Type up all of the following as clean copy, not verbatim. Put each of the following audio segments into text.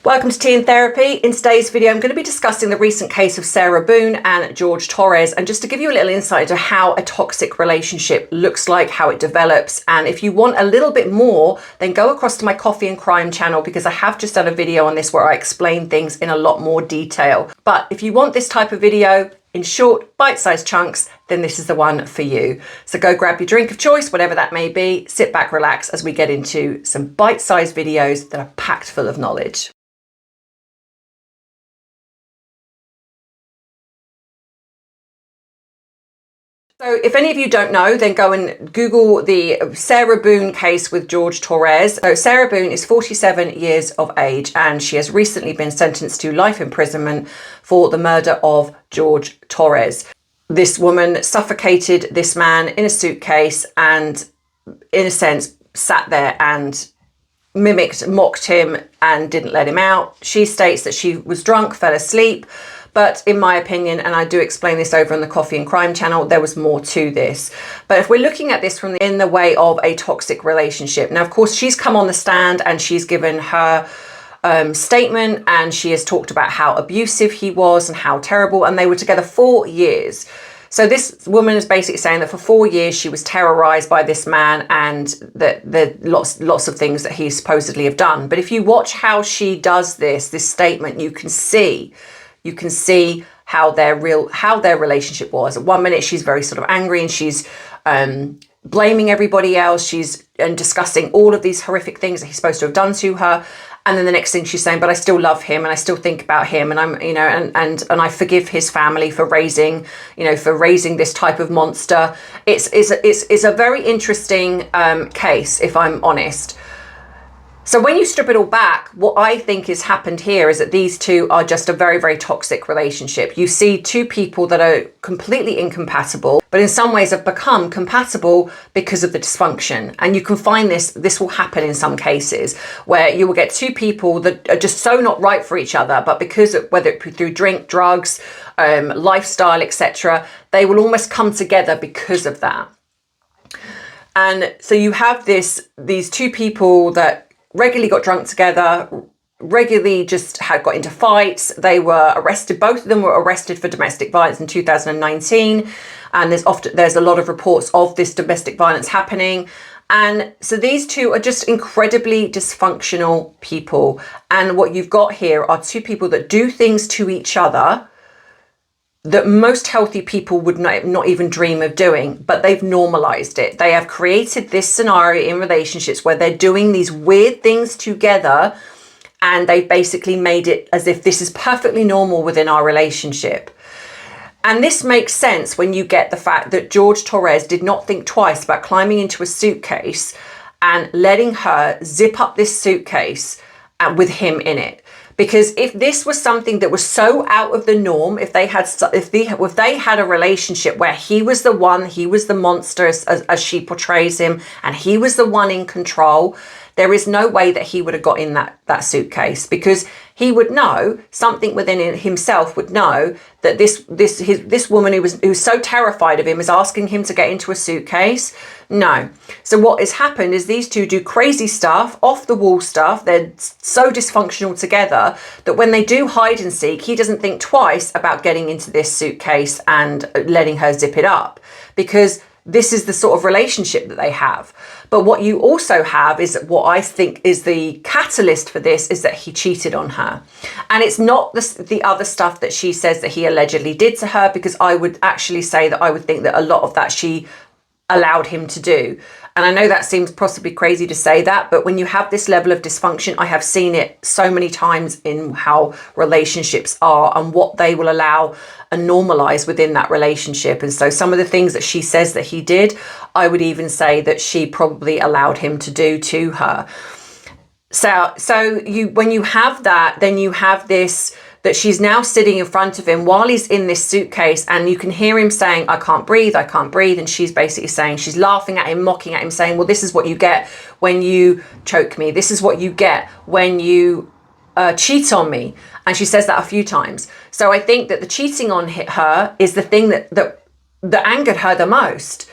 Welcome to Tea and Therapy. In today's video, I'm going to be discussing the recent case of Sarah Boone and George Torres, and just to give you a little insight into how a toxic relationship looks like, how it develops. And if you want a little bit more, then go across to my Coffee and Crime channel, because I have just done a video on this where I explain things in a lot more detail. But if you want this type of video in short, bite-sized chunks, then this is the one for you. So go grab your drink of choice, whatever that may be, sit back, relax as we get into some bite-sized videos that are packed full of knowledge. So if any of you don't know, then go and Google the Sarah Boone case with George Torres. So Sarah Boone is 47 years of age, and she has recently been sentenced to life imprisonment for the murder of George Torres. This woman suffocated this man in a suitcase and, in a sense, sat there and mocked him and didn't let him out. She states that she was drunk, fell asleep. But in my opinion, and I do explain this over on the Coffee and Crime channel, there was more to this. But if we're looking at this from in the way of a toxic relationship, now, of course, she's come on the stand and she's given her statement, and she has talked about how abusive he was and how terrible, and they were together 4 years. So this woman is basically saying that for 4 years she was terrorized by this man, and that there lots of things that he supposedly have done. But if you watch how she does this statement, you can see how their relationship was. At 1 minute, she's very sort of angry and she's blaming everybody else. She's discussing all of these horrific things that he's supposed to have done to her. And then the next thing she's saying, but I still love him and I still think about him, and I'm, and I forgive his family for raising this type of monster. It's a very interesting case, if I'm honest. So when you strip it all back, what I think has happened here is that these two are just a very, very toxic relationship. You see two people that are completely incompatible, but in some ways have become compatible because of the dysfunction. And you can find this will happen in some cases where you will get two people that are just so not right for each other, but because of, whether it be through drink, drugs, lifestyle, etc., they will almost come together because of that. And so you have these two people that regularly got drunk together, regularly just got into fights. They were arrested. Both of them were arrested for domestic violence in 2019. And there's a lot of reports of this domestic violence happening. And so these two are just incredibly dysfunctional people. And what you've got here are two people that do things to each other that most healthy people would not even dream of doing, but they've normalized it. They have created this scenario in relationships where they're doing these weird things together, and they've basically made it as if this is perfectly normal within our relationship. And this makes sense when you get the fact that George Torres did not think twice about climbing into a suitcase and letting her zip up this suitcase with him in it. Because if this was something that was so out of the norm, if they had a relationship where he was the monster as she portrays him, and he was the one in control, there is no way that he would have got in that suitcase, because he would know, something within himself would know that this woman who's so terrified of him is asking him to get into a suitcase. No. So what has happened is these two do crazy stuff, off the wall stuff. They're so dysfunctional together that when they do hide and seek, he doesn't think twice about getting into this suitcase and letting her zip it up, because this is the sort of relationship that they have. But what you also have is what I think is the catalyst for this, is that he cheated on her. And it's not the other stuff that she says that he allegedly did to her, because I would actually say that I would think that a lot of that she allowed him to do. And I know that seems possibly crazy to say that, but when you have this level of dysfunction, I have seen it so many times in how relationships are and what they will allow and normalize within that relationship. And so some of the things that she says that he did, I would even say that she probably allowed him to do to her. So when you have that, then you have this, that she's now sitting in front of him while he's in this suitcase, and you can hear him saying, I can't breathe, and she's basically saying, she's laughing at him, mocking at him, saying, well, this is what you get when you choke me, this is what you get when you cheat on me. And she says that a few times. So I think that the cheating on her is the thing that angered her the most.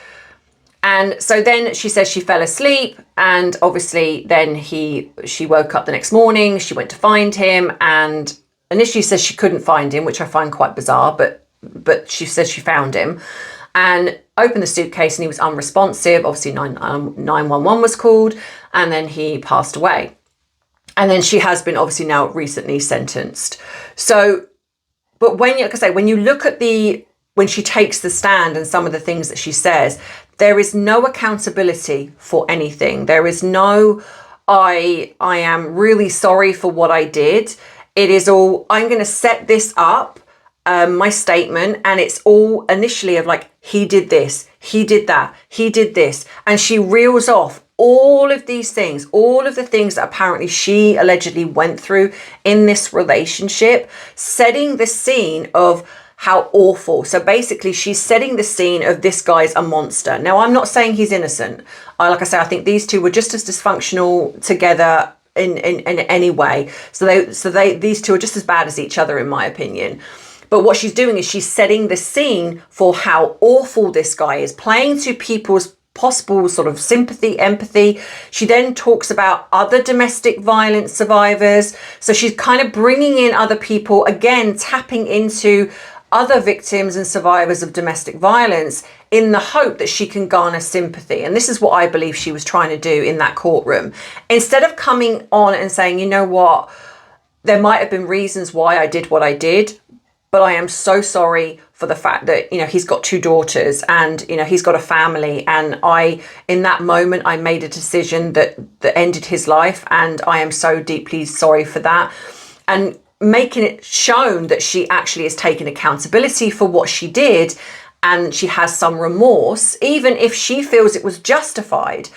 And so then she says she fell asleep, and obviously then she woke up the next morning, she went to find him, and initially says she couldn't find him, which I find quite bizarre, but she says she found him and opened the suitcase and he was unresponsive. Obviously 911 was called, and then he passed away. And then she has been obviously now recently sentenced. So, but when you look at when she takes the stand and some of the things that she says, there is no accountability for anything. There is no, I am really sorry for what I did. It is all, I'm going to set this up, my statement, and it's all initially of like, he did this, he did that, he did this. And she reels off all of these things, all of the things that apparently she allegedly went through in this relationship, setting the scene of how awful. So basically she's setting the scene of this guy's a monster. Now, I'm not saying he's innocent. Like I say, I think these two were just as dysfunctional together in any way. So these two are just as bad as each other, in my opinion. But what she's doing is she's setting the scene for how awful this guy is, playing to people's possible sort of sympathy, empathy. She then talks about other domestic violence survivors. So she's kind of bringing in other people, again, tapping into other victims and survivors of domestic violence in the hope that she can garner sympathy. And this is what I believe she was trying to do in that courtroom. Instead of coming on and saying, you know what, there might have been reasons why I did what I did, but I am so sorry for the fact that, he's got 2 daughters and, he's got a family. And in that moment, I made a decision that ended his life. And I am so deeply sorry for that. And making it shown that she actually has taken accountability for what she did, and she has some remorse, even if she feels it was justified.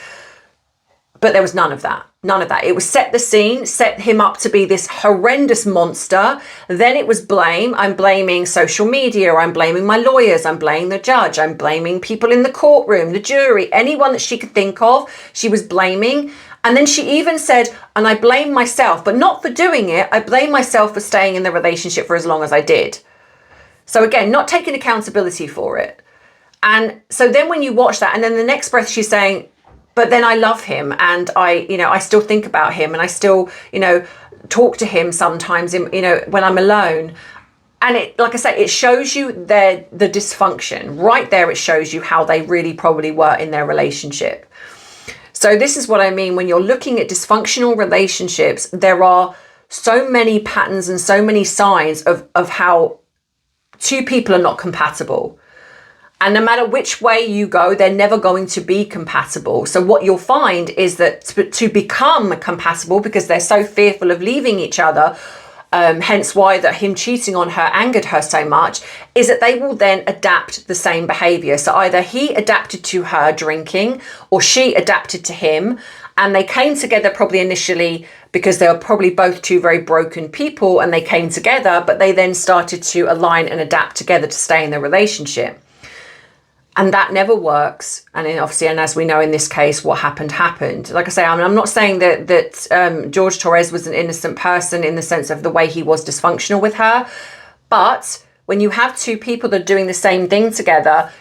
But there was none of that. None of that. It was set the scene, set him up to be this horrendous monster. Then it was blame. I'm blaming social media. I'm blaming my lawyers. I'm blaming the judge. I'm blaming people in the courtroom, the jury, anyone that she could think of. She was blaming. And then she even said, and I blame myself, but not for doing it. I blame myself for staying in the relationship for as long as I did. So again, not taking accountability for it. And so then when you watch that, and then the next breath she's saying, but then I love him, and I still think about him, and I still, talk to him sometimes, when I'm alone. And it, like I say, it shows you the dysfunction right there. It shows you how they really probably were in their relationship. So this is what I mean. When you're looking at dysfunctional relationships, there are so many patterns and so many signs of how 2 people are not compatible. And no matter which way you go, they're never going to be compatible. So what you'll find is that to become compatible, because they're so fearful of leaving each other, hence why that him cheating on her angered her so much, is that they will then adapt the same behavior. So either he adapted to her drinking or she adapted to him. And they came together probably initially because they were probably both 2 very broken people, and they came together, but they then started to align and adapt together to stay in the relationship. And that never works. And then obviously, and as we know in this case, what happened. Like I say, I'm not saying that George Torres was an innocent person in the sense of the way he was dysfunctional with her. But when you have 2 people that are doing the same thing together,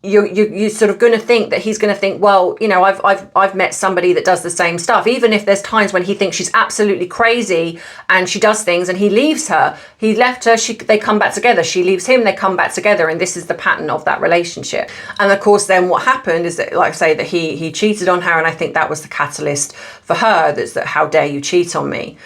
you're sort of going to think that he's going to think, well, I've met somebody that does the same stuff. Even if there's times when he thinks she's absolutely crazy and she does things and he leaves her, he left her, they come back together. She leaves him, they come back together. And this is the pattern of that relationship. And of course, then what happened is that, like I say, that he cheated on her. And I think that was the catalyst for her. That's that, how dare you cheat on me?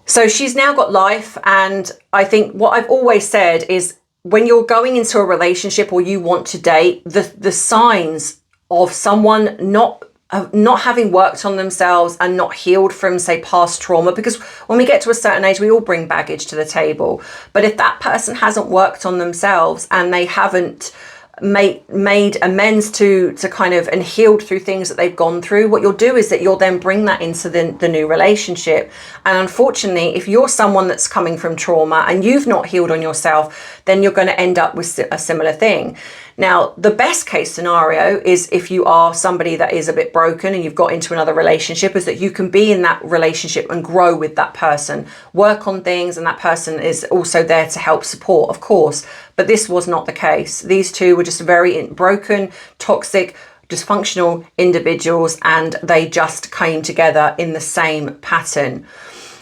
So she's now got life. And I think what I've always said is, when you're going into a relationship or you want to date, the signs of someone not having worked on themselves and not healed from, say, past trauma, because when we get to a certain age, we all bring baggage to the table. But if that person hasn't worked on themselves and they haven't made amends to kind of and healed through things that they've gone through, what you'll do is that you'll then bring that into the new relationship. And unfortunately, if you're someone that's coming from trauma and you've not healed on yourself, then you're going to end up with a similar thing. Now, the best case scenario is if you are somebody that is a bit broken and you've got into another relationship, is that you can be in that relationship and grow with that person, work on things, and that person is also there to help support, of course. But this was not the case. These two were just very broken, toxic, dysfunctional individuals, and they just came together in the same pattern.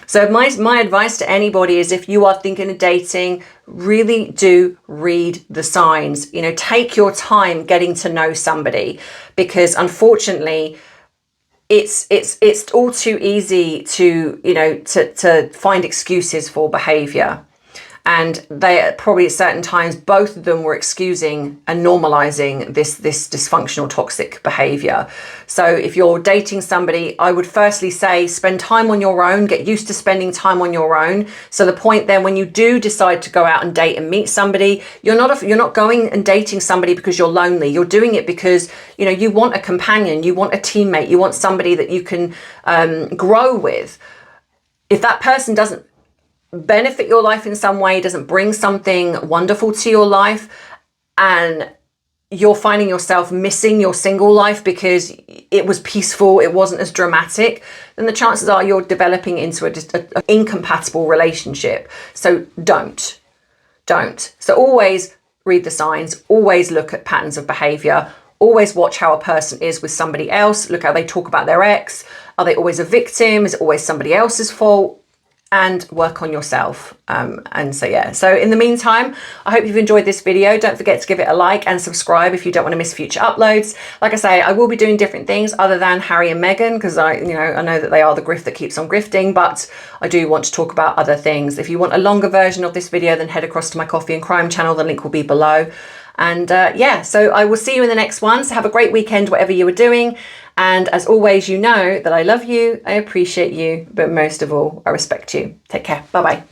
So my advice to anybody is, if you are thinking of dating, really do read the signs. You know, take your time getting to know somebody, because unfortunately it's all too easy to, you know, to find excuses for behavior. And they probably at certain times, both of them were excusing and normalizing this dysfunctional, toxic behavior. So if you're dating somebody, I would firstly say spend time on your own, get used to spending time on your own. So the point then, when you do decide to go out and date and meet somebody, you're not going and dating somebody because you're lonely. You're doing it because, you know, you want a companion, you want a teammate, you want somebody that you can grow with. If that person doesn't benefit your life in some way, doesn't bring something wonderful to your life, and you're finding yourself missing your single life because it was peaceful, it wasn't as dramatic, then the chances are you're developing into an incompatible relationship. So don't. So always read the signs, always look at patterns of behavior, always watch how a person is with somebody else, look how they talk about their ex. Are they always a victim? Is it always somebody else's fault? And work on yourself. And so, yeah, so in the meantime, I hope you've enjoyed this video. Don't forget to give it a like and subscribe if you don't want to miss future uploads. Like I say, I will be doing different things other than Harry and Meghan, because I know that they are the grift that keeps on grifting, but I do want to talk about other things. If you want a longer version of this video, then head across to my Coffee and Crime channel. The link will be below. And yeah, so I will see you in the next one. So have a great weekend, whatever you were doing. And as always, you know that I love you, I appreciate you, but most of all, I respect you. Take care. Bye-bye.